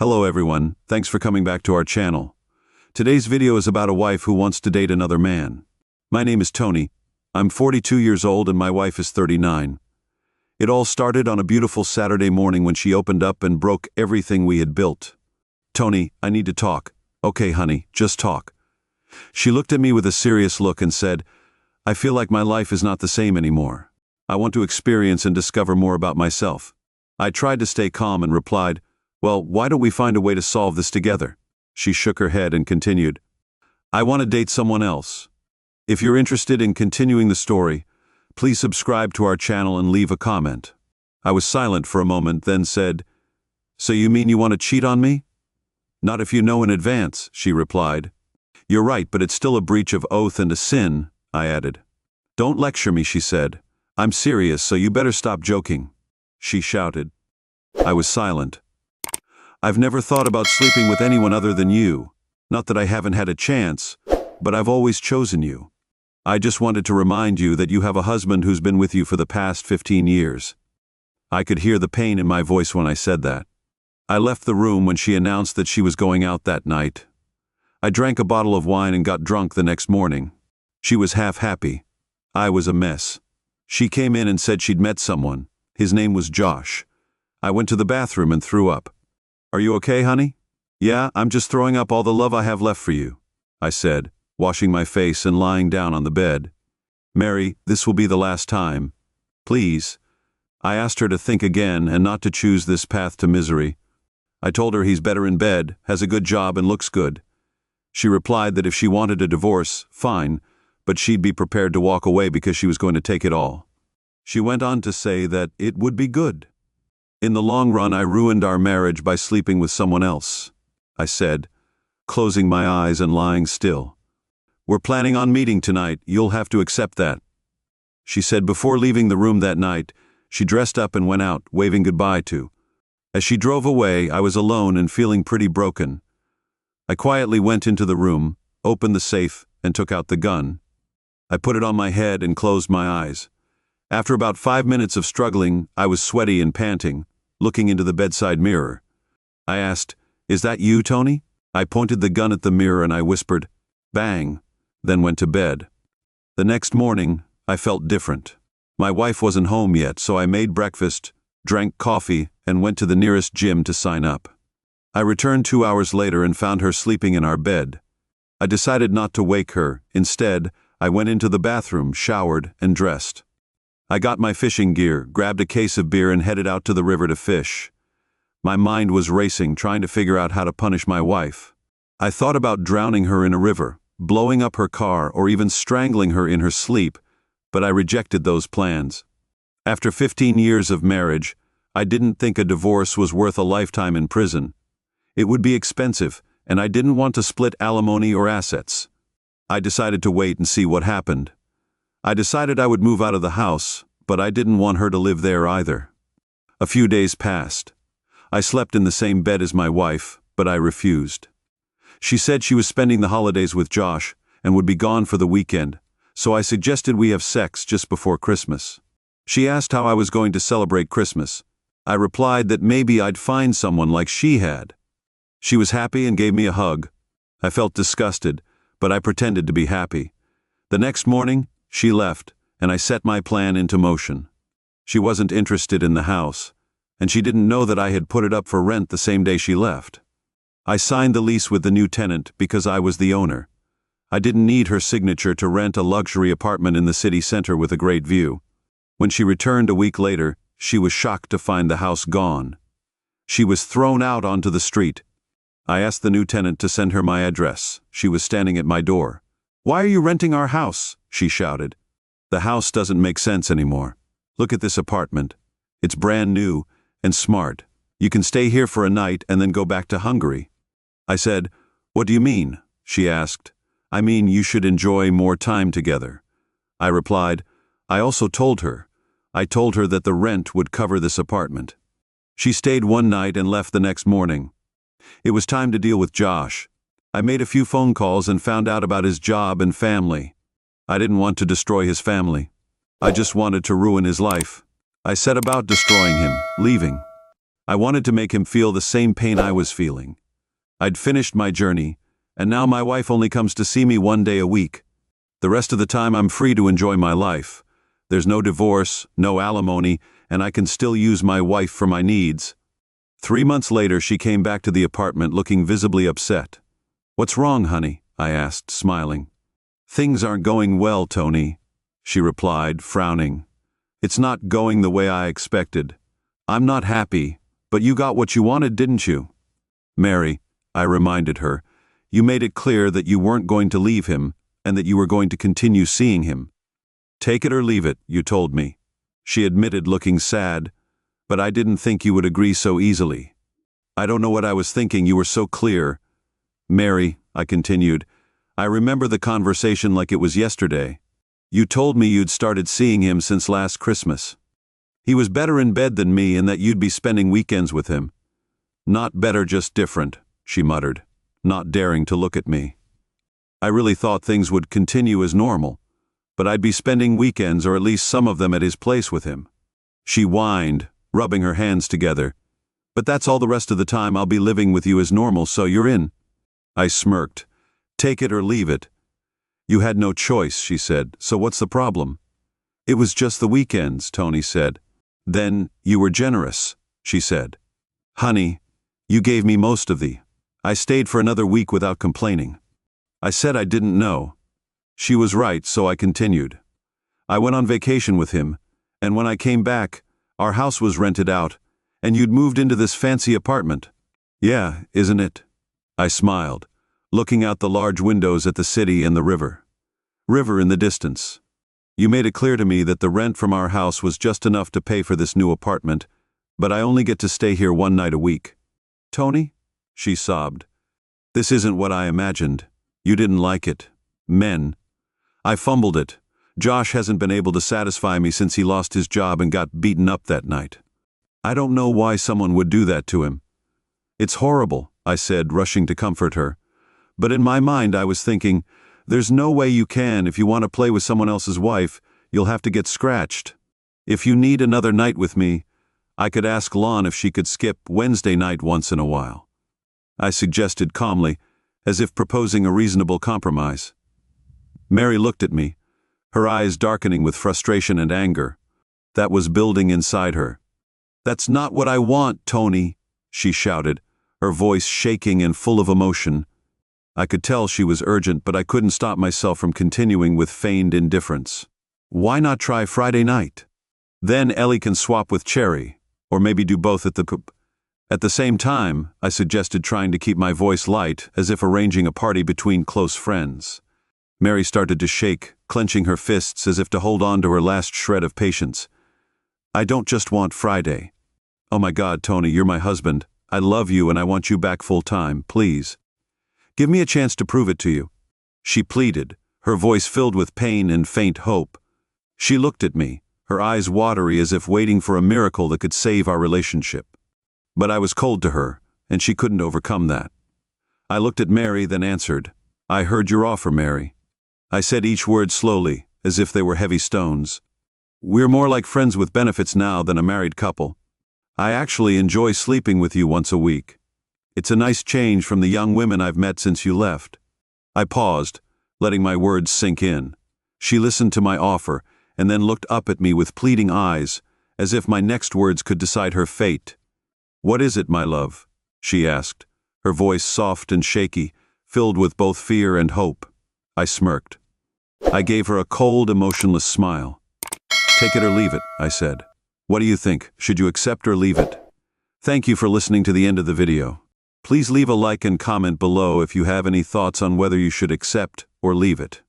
Hello everyone, thanks for coming back to our channel. Today's video is about a wife who wants to date another man. My name is Tony. I'm 42 years old and my wife is 39. It all started on a beautiful Saturday morning when she opened up and broke everything we had built. "Tony, I need to talk." "Okay, honey, just talk." She looked at me with a serious look and said, "I feel like my life is not the same anymore. I want to experience and discover more about myself." I tried to stay calm and replied, "Well, why don't we find a way to solve this together?" She shook her head and continued, "I want to date someone else. If you're interested in continuing the story, please subscribe to our channel and leave a comment." I was silent for a moment, then said, "So you mean you want to cheat on me?" "Not if you know in advance," she replied. "You're right, but it's still a breach of oath and a sin," I added. "Don't lecture me," she said. "I'm serious, so you better stop joking," she shouted. I was silent. "I've never thought about sleeping with anyone other than you. Not that I haven't had a chance, but I've always chosen you. I just wanted to remind you that you have a husband who's been with you for the past 15 years. I could hear the pain in my voice when I said that. I left the room when she announced that she was going out that night. I drank a bottle of wine and got drunk the next morning. She was half happy. I was a mess. She came in and said she'd met someone. His name was Josh. I went to the bathroom and threw up. "Are you okay, honey?" "Yeah, I'm just throwing up all the love I have left for you," I said, washing my face and lying down on the bed. "Mary, this will be the last time. Please." I asked her to think again and not to choose this path to misery. I told her he's better in bed, has a good job and looks good. She replied that if she wanted a divorce, fine, but she'd be prepared to walk away because she was going to take it all. She went on to say that it would be good. "In the long run, I ruined our marriage by sleeping with someone else," I said, closing my eyes and lying still. "We're planning on meeting tonight. You'll have to accept that," she said. Before leaving the room that night, she dressed up and went out, waving goodbye to. As she drove away, I was alone and feeling pretty broken. I quietly went into the room, opened the safe, and took out the gun. I put it on my head and closed my eyes. After about 5 minutes of struggling, I was sweaty and panting, looking into the bedside mirror. I asked, "Is that you, Tony?" I pointed the gun at the mirror and I whispered, "Bang," then went to bed. The next morning, I felt different. My wife wasn't home yet, so I made breakfast, drank coffee, and went to the nearest gym to sign up. I returned 2 hours later and found her sleeping in our bed. I decided not to wake her. Instead, I went into the bathroom, showered, and dressed. I got my fishing gear, grabbed a case of beer, and headed out to the river to fish. My mind was racing, trying to figure out how to punish my wife. I thought about drowning her in a river, blowing up her car, or even strangling her in her sleep, but I rejected those plans. After 15 years of marriage, I didn't think a divorce was worth a lifetime in prison. It would be expensive, and I didn't want to split alimony or assets. I decided to wait and see what happened. I decided I would move out of the house, but I didn't want her to live there either. A few days passed. I slept in the same bed as my wife, but I refused. She said she was spending the holidays with Josh and would be gone for the weekend, so I suggested we have sex just before Christmas. She asked how I was going to celebrate Christmas. I replied that maybe I'd find someone like she had. She was happy and gave me a hug. I felt disgusted, but I pretended to be happy. The next morning, she left, and I set my plan into motion. She wasn't interested in the house, and she didn't know that I had put it up for rent the same day she left. I signed the lease with the new tenant because I was the owner. I didn't need her signature to rent a luxury apartment in the city center with a great view. When she returned a week later, she was shocked to find the house gone. She was thrown out onto the street. I asked the new tenant to send her my address. She was standing at my door. "Why are you renting our house?" she shouted. "The house doesn't make sense anymore. Look at this apartment. It's brand new and smart. You can stay here for a night and then go back to Hungary." I said, "What do you mean?" she asked. "I mean you should enjoy more time together." I replied, I told her that the rent would cover this apartment. She stayed one night and left the next morning. It was time to deal with Josh. I made a few phone calls and found out about his job and family. I didn't want to destroy his family. I just wanted to ruin his life. I set about destroying him, leaving. I wanted to make him feel the same pain I was feeling. I'd finished my journey, and now my wife only comes to see me 1 day a week. The rest of the time I'm free to enjoy my life. There's no divorce, no alimony, and I can still use my wife for my needs. 3 months later, she came back to the apartment looking visibly upset. "What's wrong, honey?" I asked, smiling. "Things aren't going well, Tony," she replied, frowning. "It's not going the way I expected. I'm not happy, but you got what you wanted, didn't you?" "Mary," I reminded her, "you made it clear that you weren't going to leave him and that you were going to continue seeing him. Take it or leave it, you told me." She admitted, looking sad, "But I didn't think you would agree so easily." "I don't know what I was thinking, you were so clear." "Mary," I continued, "I remember the conversation like it was yesterday. You told me you'd started seeing him since last Christmas. He was better in bed than me and that you'd be spending weekends with him." "Not better, just different," she muttered, not daring to look at me. "I really thought things would continue as normal, but I'd be spending weekends or at least some of them at his place with him." She whined, rubbing her hands together. "But that's all the rest of the time I'll be living with you as normal, so you're in." I smirked. "Take it or leave it." "You had no choice," she said, "so what's the problem?" "It was just the weekends," Tony said. "Then you were generous," she said. "Honey, you gave me most of the. I stayed for another week without complaining." I said I didn't know. She was right, so I continued. "I went on vacation with him, and when I came back, our house was rented out, and you'd moved into this fancy apartment." "Yeah, isn't it?" I smiled, looking out the large windows at the city and the river. River in the distance. "You made it clear to me that the rent from our house was just enough to pay for this new apartment, but I only get to stay here 1 night a week." "Tony?" she sobbed. "This isn't what I imagined. You didn't like it. Men." I fumbled it. "Josh hasn't been able to satisfy me since he lost his job and got beaten up that night. I don't know why someone would do that to him." "It's horrible," I said, rushing to comfort her. But in my mind I was thinking, there's no way you can. If you want to play with someone else's wife, you'll have to get scratched. If you need another night with me, I could ask Lon if she could skip Wednesday night once in a while. I suggested calmly, as if proposing a reasonable compromise. Mary looked at me, her eyes darkening with frustration and anger. That was building inside her. "That's not what I want, Tony," she shouted, her voice shaking and full of emotion. I could tell she was urgent, but I couldn't stop myself from continuing with feigned indifference. "Why not try Friday night? Then Ellie can swap with Cherry, or maybe do both at the same time," I suggested, trying to keep my voice light, as if arranging a party between close friends. Mary started to shake, clenching her fists as if to hold on to her last shred of patience. "I don't just want Friday. Oh my God, Tony, you're my husband. I love you and I want you back full time, please. Give me a chance to prove it to you," she pleaded, her voice filled with pain and faint hope. She looked at me, her eyes watery as if waiting for a miracle that could save our relationship. But I was cold to her, and she couldn't overcome that. I looked at Mary, then answered, "I heard your offer, Mary." I said each word slowly, as if they were heavy stones. "We're more like friends with benefits now than a married couple. I actually enjoy sleeping with you once a week. It's a nice change from the young women I've met since you left." I paused, letting my words sink in. She listened to my offer, and then looked up at me with pleading eyes, as if my next words could decide her fate. "What is it, my love?" she asked, her voice soft and shaky, filled with both fear and hope. I smirked. I gave her a cold, emotionless smile. "Take it or leave it," I said. "What do you think? Should you accept or leave it?" Thank you for listening to the end of the video. Please leave a like and comment below if you have any thoughts on whether you should accept or leave it.